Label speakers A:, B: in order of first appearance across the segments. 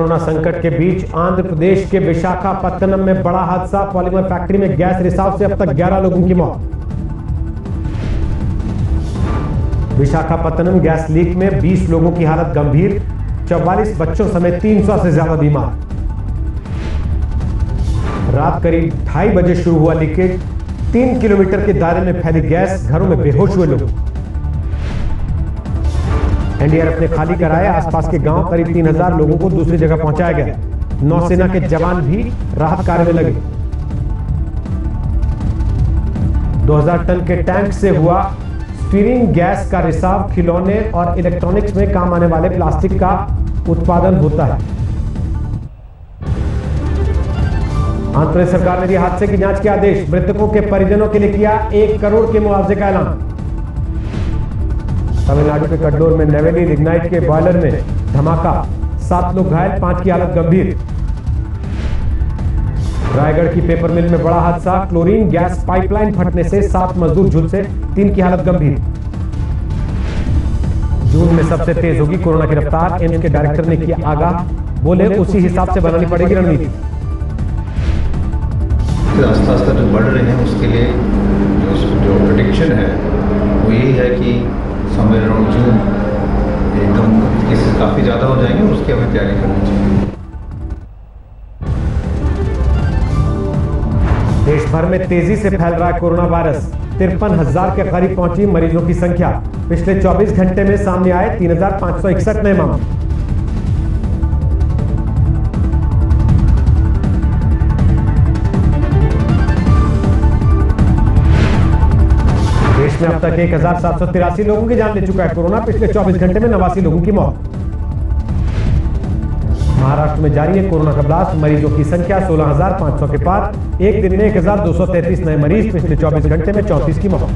A: Corona संकट के बीच आंध्र प्रदेश के विशाखापत्तनम में बड़ा हादसा। पॉलीमर फैक्ट्री में गैस रिसाव से अब तक 11 लोगों की मौत। विशाखापत्तनम गैस लीक में 20 लोगों की हालत गंभीर, 44 बच्चों समेत 300 से ज्यादा बीमार। रात करीब 2:30 बजे शुरू हुआ लीकेज। 3 किलोमीटर के दायरे में फैली गैस, घरों में बेहोश हुए लोग। एनडीआरएफ ने खाली कराए आसपास के गांव। करीब 3000 लोगों को दूसरी जगह पहुंचाया गया। नौसेना के जवान भी राहत कार्य में लगे। 2000 टन के टैंक से हुआ स्टीयरिंग गैस का रिसाव। खिलौने और इलेक्ट्रॉनिक्स में काम आने वाले प्लास्टिक का उत्पादन होता है। आंध्र प्रदेश सरकार ने दिया हादसे की जांच के आदेश। मृतकों के परिजनों के लिए किया 1 करोड़ के मुआवजे का ऐलान। तमिलनाडु के कड्डोर में नेवेली लिग्नाइट के बॉयलर में धमाका, 7 लोग घायल, 5 की हालत गंभीर। रायगढ़ की पेपर मिल में बड़ा हादसा। क्लोरीन गैस पाइपलाइन फटने से 7 मजदूर झुलसे, 3 की हालत गंभीर। जून में सबसे तेज होगी कोरोना की रफ्तार। एम्स के डायरेक्टर ने किया आगाह, बोले उसी हिसाब से बनानी पड़ेगी रणनीति।
B: आस्ते आस्ते जो बढ़ रहे हैं उसके लिए जो प्रेडिक्शन है वो यही है कि समवेयर अराउंड जून एकदम केसेस काफ़ी ज़्यादा हो जाएंगे, उसकी हमें तैयारी करनी चाहिए।
A: देश भर में तेजी से फैल रहा है कोरोना वायरस। 53,000 के करीब पहुंची मरीजों की संख्या। पिछले 24 घंटे में सामने आए 3,561 नए मामले। देश में अब तक 1783 लोगों की जान ले चुका है कोरोना। पिछले 24 घंटे में 89 लोगों की मौत। महाराष्ट्र में जारी है कोरोना का ब्लास्ट। मरीजों की संख्या 16,500 के पार। एक दिन में 1,233 नए मरीज। पिछले 24 घंटे में 34 की मौत।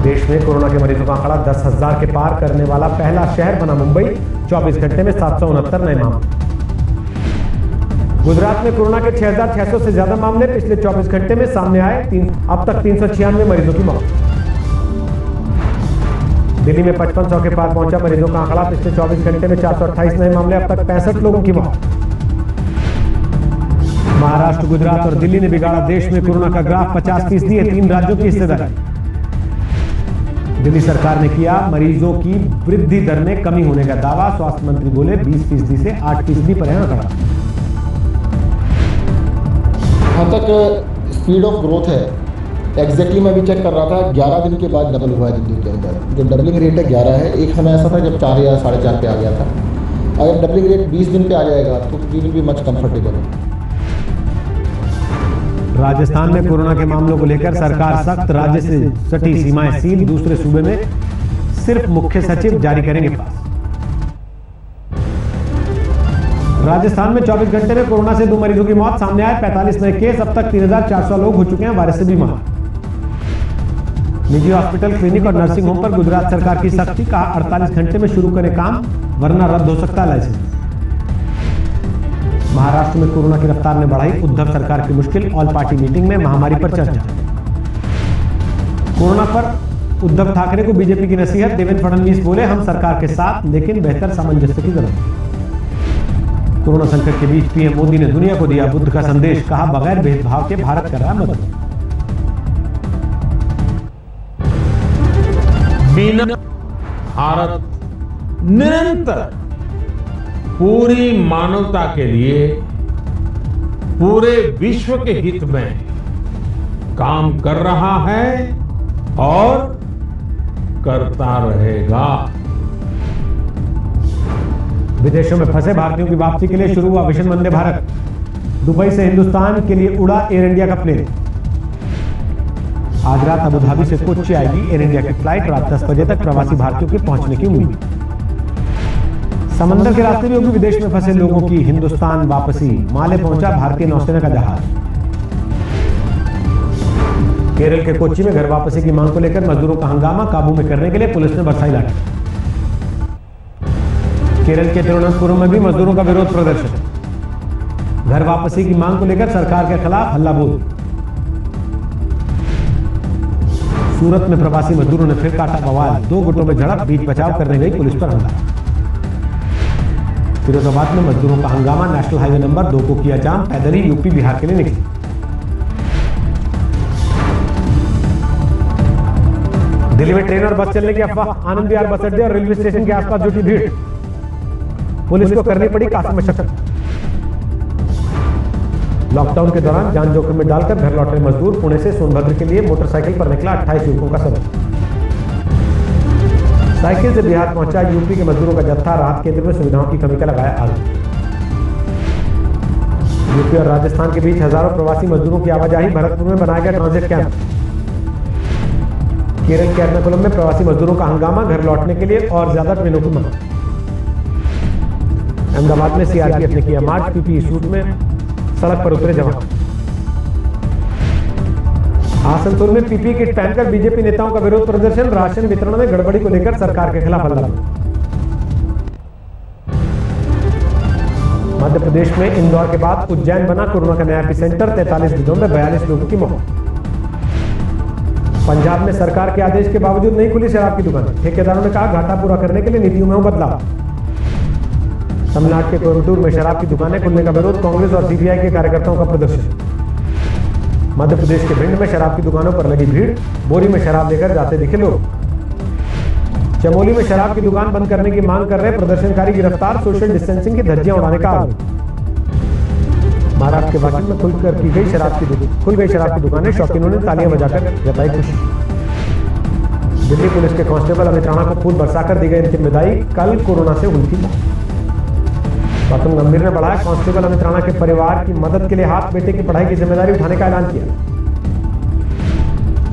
A: देश में कोरोना के मरीजों का आंकड़ा 10,000 के पार करने वाला पहला शहर बना मुंबई। 24 घंटे में 769 नए मामले। गुजरात में कोरोना के 6,600 से ज्यादा मामले पिछले 24 घंटे में सामने आए। अब तक 396 मरीजों की मौत। दिल्ली में 5500 के पार पहुंचा मरीजों का आंकड़ा। पिछले 24 घंटे में 428 नए मामले। अब तक 65 लोगों की मौत। महाराष्ट्र, गुजरात और दिल्ली ने बिगाड़ा देश में कोरोना का ग्राफ। 50% है 3 राज्यों की हिस्सेदारी। दिल्ली सरकार ने किया मरीजों की वृद्धि दर में कमी होने का दावा। स्वास्थ्य मंत्री बोले 20% से 8% पर है आंकड़ा।
C: जहाँ तक स्पीड ऑफ ग्रोथ है, एग्जैक्टली मैं भी चेक कर रहा था, 11 दिन के बाद डबल हुआ है दिल्ली के अंदर। जो डबलिंग रेट है 11 है। एक समय ऐसा था जब 4 या 4.5 पे आ गया था। अगर डबलिंग रेट 20 दिन पे आ जाएगा तो we will be much comfortable है।
A: राजस्थान में कोरोना के मामलों को लेकर सरकार सख्त। राज्य से सटी सीमाएं सील। दूसरे सूबे में सिर्फ मुख्य सचिव जारी करेंगे पास। राजस्थान में 24 घंटे में कोरोना से 2 मरीजों की मौत सामने आए। 45 नए केस। अब तक 3,400 लोग हो चुके हैं वायरस से बीमार। निजी हॉस्पिटल, क्लिनिक और नर्सिंग होम पर गुजरात सरकार की सख्ती। कहा 48 घंटे में शुरू करें काम, वरना रद्द हो सकता है लाइसेंस। महाराष्ट्र में कोरोना की रफ्तार ने बढ़ाई उद्धव सरकार की मुश्किल। ऑल पार्टी मीटिंग में महामारी पर चर्चा। कोरोना पर उद्धव ठाकरे को बीजेपी की नसीहत। देवेंद्र फडणवीस बोले हम सरकार के साथ, लेकिन बेहतर सामंजस्य की जरूरत है। कोरोना संकट के बीच पीएम मोदी ने दुनिया को दिया बुद्ध का संदेश। कहा बगैर भेदभाव के भारत कर रहा है मदद।
D: भारत निरंतर पूरी मानवता के लिए, पूरे विश्व के हित में काम कर रहा है और करता रहेगा।
A: विदेशों में फंसे भारतीयों की वापसी के लिए शुरू हुआ मिशन वंदे भारत। दुबई से हिंदुस्तान के लिए उड़ा एयर इंडिया का प्लेन। आज रात अबू धाबी से कोच्चि आएगी एयर इंडिया की फ्लाइट। रात 10 बजे तक प्रवासी भारतीयों के पहुंचने की उम्मीद। समंदर के रास्ते भी होगी विदेश में फंसे लोगों की हिंदुस्तान वापसी। माले पहुंचा भारतीय नौसेना का जहाज। केरल के कोच्चि में घर वापसी की मांग को लेकर मजदूरों का हंगामा। काबू में करने के लिए पुलिस ने बरसाई लाठी। केरल के तिरुवनंतपुरम में भी मजदूरों का विरोध प्रदर्शन। घर वापसी की मांग को लेकर सरकार के खिलाफ हल्ला बोल। सूरत में प्रवासी मजदूरों ने फिर काटा बवाल। 2 गुटों में झड़प। बीच बचाव करने गई पुलिस पर हमला। फिरोजाबाद में मजदूरों का हंगामा, नेशनल हाईवे नंबर 2 को किया जाम, पैदल ही यूपी बिहार के लिए निकले। दिल्ली में ट्रेन और बस चलने की अफवाह, आनंद विहार बस अड्डे और रेलवे स्टेशन के आसपास जुटी भीड़, पुलिस को करनी पड़ी काफी मशक्कत। लॉकडाउन के दौरान जान जोखिम में डालकर घर लौटे मजदूर, पुणे से सोनभद्र के लिए मोटरसाइकिल पर निकला 28 युवकों का सफर। साइकिल से बिहार पहुंचा यूपी के मजदूरों का जत्था, राहत केंद्र में सुविधाओं की कमी का लगाया आरोप। यूपी और राजस्थान के बीच हजारों प्रवासी मजदूरों की आवाजाही, भरतपुर में बनाया गया ट्रांजिट कैंप। केरल के एर्नाकुलम में प्रवासी मजदूरों का हंगामा, घर लौटने के लिए और ज्यादा ट्रेनों की मांग। अहमदाबाद में सीआरपीएफ ने किया मार्च, पीपीई सूट में सड़क पर उतरे जवान। आसनसोल में पीपीई किट पहनकर बीजेपी नेताओं का विरोध प्रदर्शन, राशन वितरण में गड़बड़ी को लेकर सरकार के खिलाफ हल्ला। मध्य प्रदेश में इंदौर के बाद उज्जैन बना कोरोना का नया एपिसेंटर, 43 दिनों में 42 लोगों की मौत। पंजाब में सरकार के आदेश के बावजूद नहीं खुली शराब की दुकान, ठेकेदारों ने कहा घाटा पूरा करने के लिए नीतियों में हो बदलाव। तमिलनाडु के कोयम्बटूर में शराब की दुकानें खुलने का विरोध, कांग्रेस और सीपीआई के कार्यकर्ताओं का प्रदर्शन। मध्य प्रदेश के भिंड में शराब की दुकानों पर लगी भीड़, बोरी में शराब लेकर जाते दिखे लोग। चमोली में शराब की दुकान बंद करने की मांग कर रहे प्रदर्शनकारी गिरफ्तार, सोशल डिस्टेंसिंग की धज्जियां उड़ाने का आरोप। महाराष्ट्र के वाशिंग में खुल गई शराब की दुकानें, शौकीनों ने तालियां बजाकर जताई खुशी। दिल्ली पुलिस के कांस्टेबल अमित राणा को फूल बरसाकर दी गई अंतिम विदाई, कल कोरोना से हुई थी। गौतम गंभीर ने बढ़ाया कांस्टेबल अमित राणा के परिवार की मदद के लिए हाथ, बेटे की पढ़ाई की जिम्मेदारी उठाने का ऐलान किया।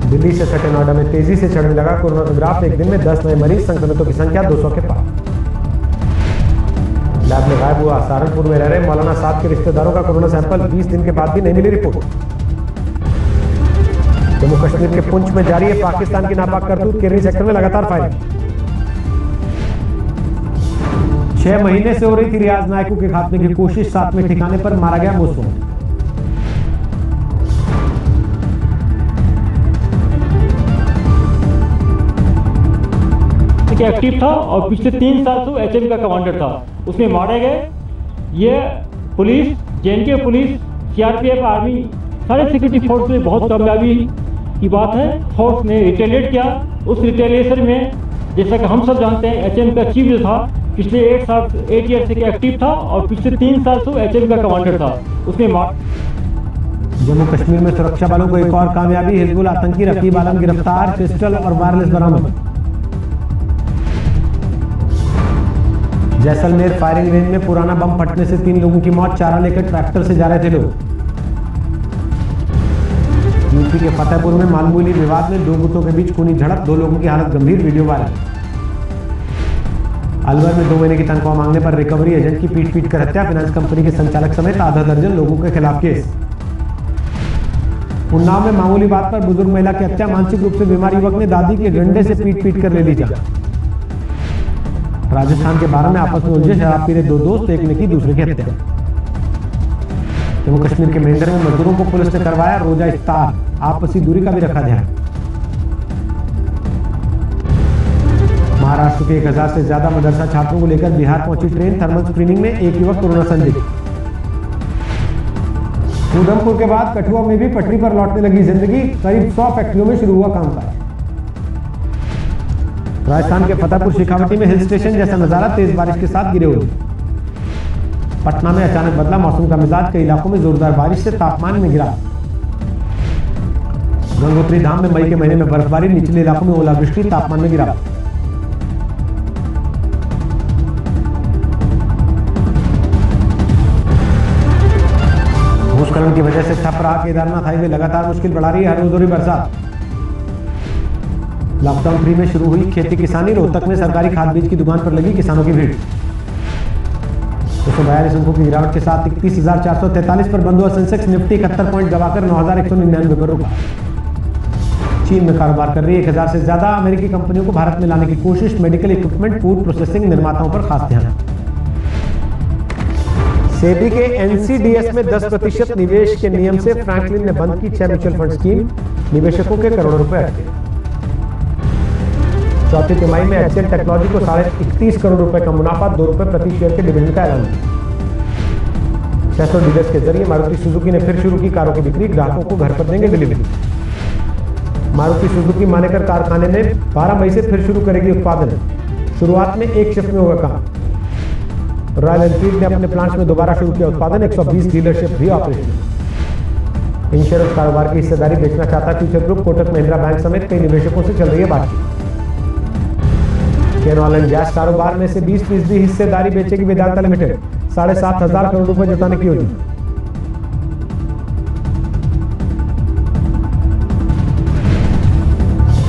A: दिल्ली से सटे नोएडा में तेजी से चढ़ने लगा कोरोना का ग्राफ, एक दिन में 10 नए मरीज, संक्रमितों की संख्या 200 के पार। लैब में गायब हुआ सहारनपुर में रह रहे मौलाना साहब के रिश्तेदारों का कोरोना सैंपल, 20 दिन के बाद भी नहीं मिली रिपोर्ट। जम्मू कश्मीर के पुंछ में जारी है पाकिस्तान की नापाक करतूत, केरनी सेक्टर में लगातार फायरिंग। 6 महीने से हो रही थी रियाज नायकू के खात्मे की कोशिश, 7वें ठिकाने पर मारा गया मुस्लिम।
E: एक्टिव था और पिछले 3 साल से एचएम का कमांडर था, उसमें मारे गए। ये police, JNK police, CRPF, army, सारे सिक्योरिटी फोर्स में बहुत कामयाबी की बात है। फोर्स ने रिटेलिएट किया। उस रिटेलिएशन में जैसा कि हम सब जानते हैं, एचएम का चीफ जो था पिछले 8 ईयर से एक्टिव था और पिछले 3 साल से एचएम का कमांडर था, उसमें
A: जम्मू कश्मीर में सुरक्षा बलों को एक और कामयाबी, हिजबुल आतंकी रकीब आलम गिरफ्तार, पिस्टल और वायरलेस बरामद। जैसलमेर फायरिंग रेंज में पुराना बम फटने से 3 लोगों की मौत, चारा लेकर ट्रैक्टर से जा रहे थे लोग। यूपी के फतेहपुर में मालूमी विवाद में 2 गुटों के बीच खूनी झड़प, 2 लोगों की हालत गंभीर, वीडियो वायरल। अलवर में 2 महीने की तनख्वाह मांगने पर रिकवरी एजेंट की पीट कर हत्या, फाइनेंस कंपनी के संचालक समेत आधा दर्जन लोगों के खिलाफ केस। उन्नाव में मामूली बात पर बुजुर्ग महिला की हत्या, मानसिक रूप से बीमार युवक ने दादी के डंडे से पीट कर ले ली जान। राजस्थान के 12 में आपस में उलझे शराब पी रहे 2 दोस्त, एक ने की दूसरे की हत्या। जम्मू कश्मीर के मेंढर में मजदूरों को पुलिस ने करवाया रोजा इफ्तार, आपसी दूरी का भी रखा ध्यान। महाराष्ट्र के 1000 से ज्यादा मदरसा छात्रों को लेकर बिहार पहुंची ट्रेन, थर्मल स्क्रीनिंग में एक युवक कोरोना संदिग्ध। उधमपुर के बाद कठुआ में भी पटरी पर लौटने लगी जिंदगी, करीब 100 फैक्ट्रियों में शुरू हुआ कामकाज। राजस्थान के फतेहपुर शेखावटी में हिल स्टेशन जैसा नजारा, तेज बारिश के साथ गिरे हुए। पटना में अचानक बदला मौसम का मिजाज, कई इलाकों में जोरदार बारिश से तापमान में गिरा। गंगोत्री धाम में मई के महीने में बर्फबारी, निचले इलाकों में ओलावृष्टि, तापमान में गिरा। भूस्खलन की वजह से ठप रहा केदारनाथ हाईवे, लगातार मुश्किल बढ़ा रही है हर रोज हो रही बरसात। लॉकडाउन 3 में शुरू हुई खेती किसानी, रोहतक में सरकारी खाद बीज की दुकान पर लगी किसानों की भीड़। 242 अंकों की गिरावट के साथ 31,443 पर बंद हुआ सेंसेक्स, निफ्टी 71 पॉइंट गवाकर 9,199 पर रुका। चीन में कारोबार कर रही 1000 से ज्यादा अमेरिकी कंपनियों को भारत में लाने की कोशिश, मेडिकल इक्विपमेंट, फूड प्रोसेसिंग निर्माताओं पर खास ध्यान। सेबी के एनसीडीएस में 10% निवेश के नियम से फ्रैंकलिन ने बंद की 6 म्यूचुअल फंड स्कीम, निवेशकों के करोड़ों रुपए अटके। चौथी तिमाही में HCL टेक्नोलॉजी को 31.5 करोड़ रुपए का मुनाफा, 2 रुपए प्रति शेयर के डिविडेंड का ऐलान। 600 डीलर्स के जरिए मारुति सुजुकी ने फिर शुरू की कारों की बिक्री, ग्राहकों को घर पर देंगे डिलीवरी। मारुति सुजुकी मानेकर कारखाने में 12 मई से फिर शुरू करेगी उत्पादन। शुरुआत में एक शिफ्ट में होगा काम। रॉयल एनफील्ड ने अपने प्लांट्स में दोबारा शुरू किया उत्पादन, 120 डीलरशिप भी ऑपरेशनल। इंश्योरेंस कारोबार की हिस्सेदारी बेचना चाहता future group, Kotak Mahindra bank समेत कई निवेशकों से चल रही है बातचीत। केन ऑयल एंड गैस कारोबार में से 20% हिस्सेदारी बेचेगी वेदांता लिमिटेड, 7,500 करोड़ रुपए जुटाने की योजना।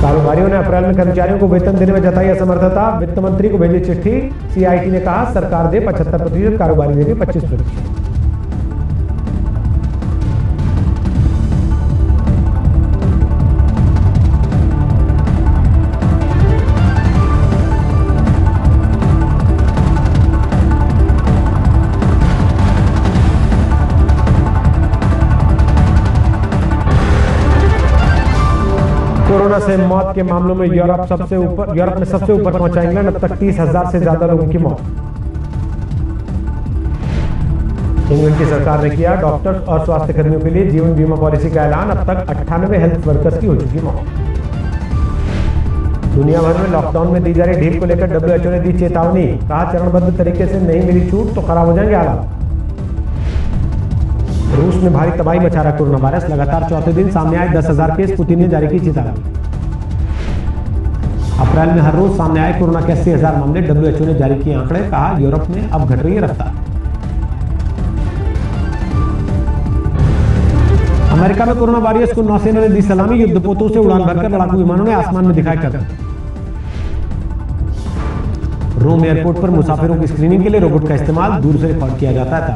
A: कारोबारियों ने अप्रैल में कर्मचारियों को वेतन देने में जताई असमर्थता, वित्त मंत्री को भेजी चिट्ठी। CIT ने कहा सरकार दे 75%, कारोबारी देगी 25%। कोरोना से मौत के मामलों में यूरोप में सबसे ऊपर पहुंचा इंग्लैंड, अब तक 30,000 से ज्यादा लोगों की मौत। इंग्लैंड की सरकार ने किया डॉक्टर्स और स्वास्थ्य कर्मियों के लिए जीवन बीमा पॉलिसी का ऐलान, अब तक 98 हेल्थ वर्कर्स की हो चुकी मौत। दुनिया भर में लॉकडाउन में दी जा रही ढील को लेकर WHO ने दी चेतावनी, कहा चरणबद्ध तरीके से नहीं मिली छूट तो खराब हो जाएंगे हालात। रूस में भारी तबाही मचा रहा कोरोना वायरस, लगातार चौथे दिन सामने आए 10,000 केस, पुतिन ने जारी की चेतावनी। अप्रैल में हर रोज सामने आए कोरोना के 80,000 मामले, WHO ने जारी किए आंकड़े, कहा यूरोप में अब घट रही है रफ्तार। अमेरिका में कोरोना वॉरियर्स को नौसेना ने दी सलामी, युद्धपोतों से उड़ान भरकर लड़ाकू विमानों ने आसमान में दिखाई कदम। रोम एयरपोर्ट पर मुसाफिरों की स्क्रीनिंग के लिए रोबोट का इस्तेमाल, दूर से रिकॉर्ड किया जाता था।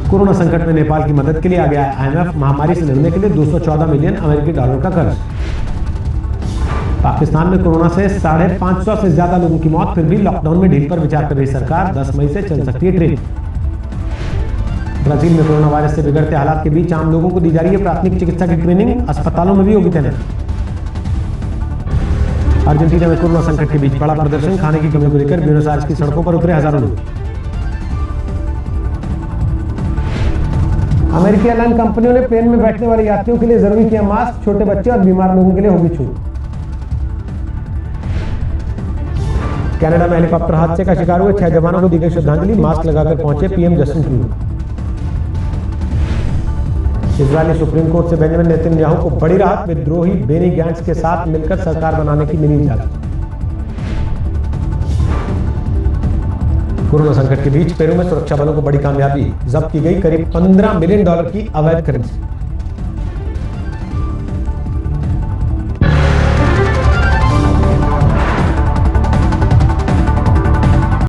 A: कोरोना संकट में नेपाल की मदद के लिए आ गया IMF, महामारी से लड़ने के लिए 214 मिलियन अमेरिकी डॉलर का कर्ज। पाकिस्तान में कोरोना से 550 से ज्यादा लोगों की मौत, फिर भी लॉकडाउन में ढील पर विचार कर रही सरकार, 10 मई से चल सकती है ट्रेन। ब्राजील में कोरोना वायरस से बिगड़ते हालात के बीच आम लोगों को दी जा रही है प्राथमिक चिकित्सा की ट्रेनिंग, अस्पतालों में भी होगी तैनात। अर्जेंटीना में कोरोना संकट के बीच बड़ा प्रदर्शन, खाने की कमी को लेकर ब्यूनस आयर्स की सड़कों पर उतरे हजारों लोग। अमेरिकी एयरलाइन कंपनियों ने प्लेन में बैठने वाले यात्रियों के लिए जरूरी किया मास्क, छोटे बच्चे और बीमार लोगों के लिए होगी छूट। कनाडा में हेलीकॉप्टर हादसे का शिकार हुए 6 जवानों को दी गई श्रद्धांजलि, मास्क लगाकर पहुंचे PM Justin Trudeau. Israeli supreme court से बेंजामिन नेतन्याहू को बड़ी राहत, विद्रोही बेनी गैंट्स के साथ मिलकर सरकार बनाने की मिली इजाजत। कोरोना संकट के बीच पेरू में सुरक्षा बलों को बड़ी कामयाबी, जब्त की गई करीब $15 मिलियन की अवैध करेंसी।